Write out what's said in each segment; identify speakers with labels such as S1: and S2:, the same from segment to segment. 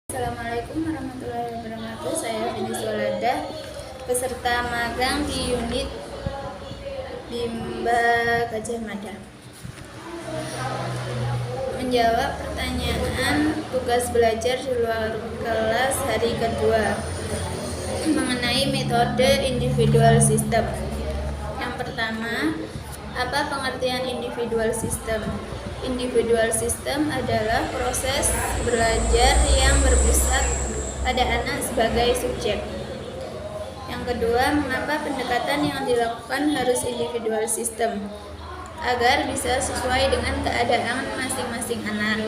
S1: Assalamualaikum warahmatullahi wabarakatuh. Saya Vini Swalada, peserta magang di unit Bimba Gajah Mada. Menjawab pertanyaan tugas belajar di luar kelas hari kedua mengenai metode individual system. Yang pertama, apa pengertian individual system? Individual system adalah proses belajar yang berpusat pada anak sebagai subjek. Yang kedua, mengapa pendekatan yang dilakukan harus individual system? Agar bisa sesuai dengan keadaan masing-masing anak.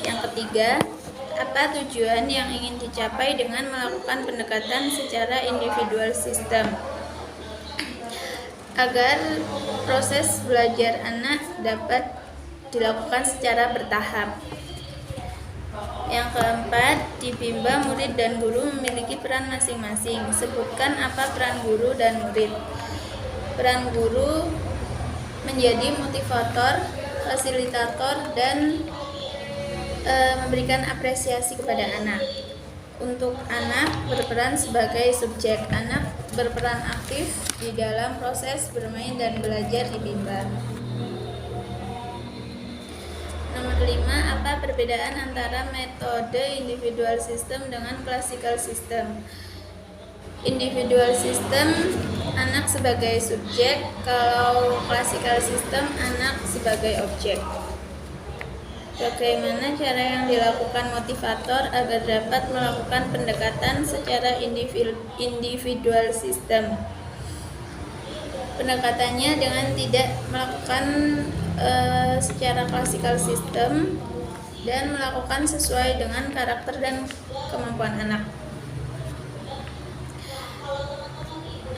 S1: Yang ketiga, apa tujuan yang ingin dicapai dengan melakukan pendekatan secara individual system? Agar proses belajar anak dapat dilakukan secara bertahap. Yang keempat, di Bimba murid dan guru memiliki peran masing-masing. Sebutkan apa peran guru dan murid. Peran guru menjadi motivator, fasilitator, dan memberikan apresiasi kepada anak. Untuk anak berperan sebagai subjek. Anak berperan aktif di dalam proses bermain dan belajar di Bimba. Nomor 5, apa perbedaan antara metode individual system dengan classical system? Individual system, anak sebagai subjek, kalau classical system, anak sebagai objek. Bagaimana cara yang dilakukan motivator agar dapat melakukan pendekatan secara individual system? Pendekatannya dengan tidak melakukan secara classical system dan melakukan sesuai dengan karakter dan kemampuan anak.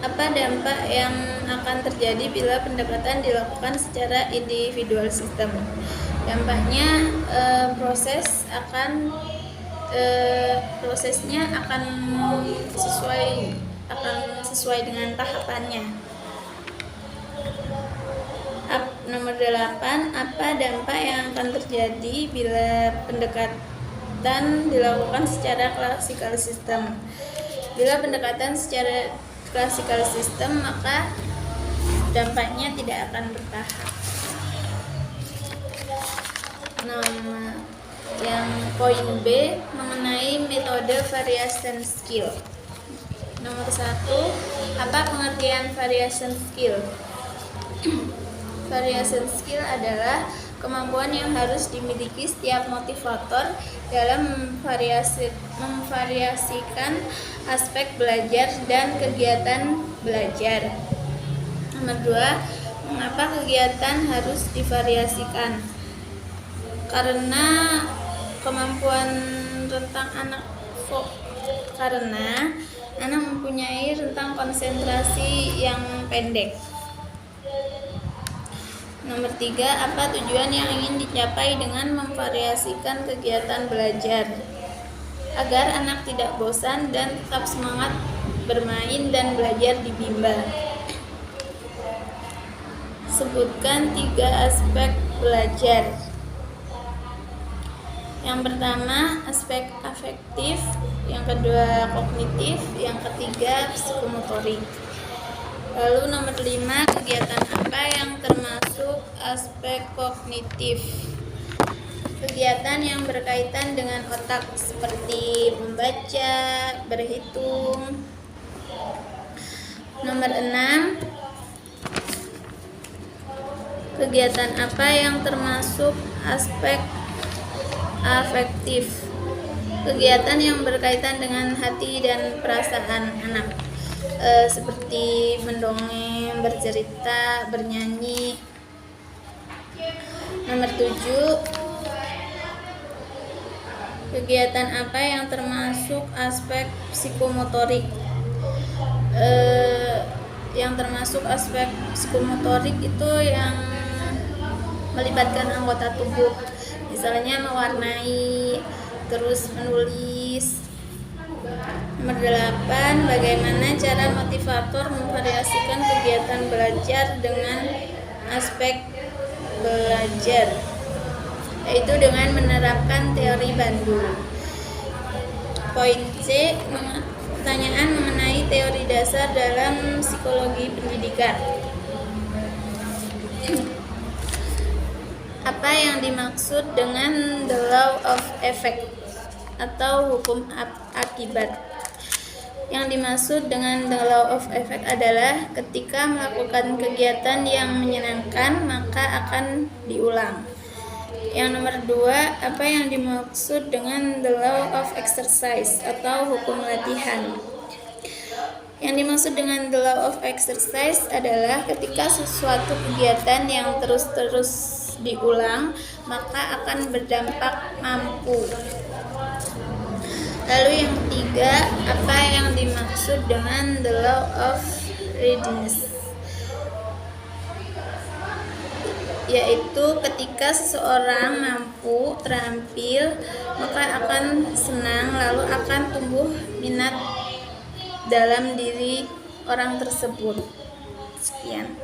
S1: Apa dampak yang akan terjadi bila pendekatan dilakukan secara individual system? Dampaknya prosesnya akan sesuai dengan tahapannya. Nomor 8, apa dampak yang akan terjadi bila pendekatan dilakukan secara classical system? Bila pendekatan secara classical system, maka dampaknya tidak akan bertahap. Yang poin B mengenai metode variation skill. Nomor 1, apa pengertian variation skill? Variation skill adalah kemampuan yang harus dimiliki setiap motivator dalam memvariasikan aspek belajar dan kegiatan belajar. Nomor 2, mengapa kegiatan harus divariasikan? Karena anak mempunyai rentang konsentrasi yang pendek. Nomor 3, apa tujuan yang ingin dicapai dengan memvariasikan kegiatan belajar? Agar anak tidak bosan dan tetap semangat bermain dan belajar di Bimba. Sebutkan 3 aspek belajar. Yang pertama, aspek afektif, yang kedua kognitif, yang ketiga psikomotorik. Lalu nomor 5, kegiatan apa yang termasuk aspek kognitif? Kegiatan yang berkaitan dengan otak seperti membaca, berhitung. Nomor 6, kegiatan apa yang termasuk aspek afektif? Kegiatan yang berkaitan dengan hati dan perasaan anak. Seperti mendongeng, bercerita, bernyanyi. Nomor 7, kegiatan apa yang termasuk aspek psikomotorik? Yang termasuk aspek psikomotorik itu yang melibatkan anggota tubuh, misalnya mewarnai, terus menulis. Nomor 8, bagaimana cara motivator memvariasikan kegiatan belajar dengan aspek belajar? Yaitu dengan menerapkan teori Bandul. Poin C, pertanyaan mengenai teori dasar dalam psikologi pendidikan. Apa yang dimaksud dengan the law of effect atau hukum akibat? Yang dimaksud dengan the law of effect adalah ketika melakukan kegiatan yang menyenangkan maka akan diulang. Yang nomor 2, apa yang dimaksud dengan the law of exercise atau hukum latihan? Yang dimaksud dengan the law of exercise adalah ketika sesuatu kegiatan yang terus-terus diulang maka akan berdampak mampu. Lalu yang ketiga, apa yang dimaksud dengan the law of readiness? Yaitu ketika seseorang mampu, terampil, maka akan senang, lalu akan tumbuh minat dalam diri orang tersebut. Sekian.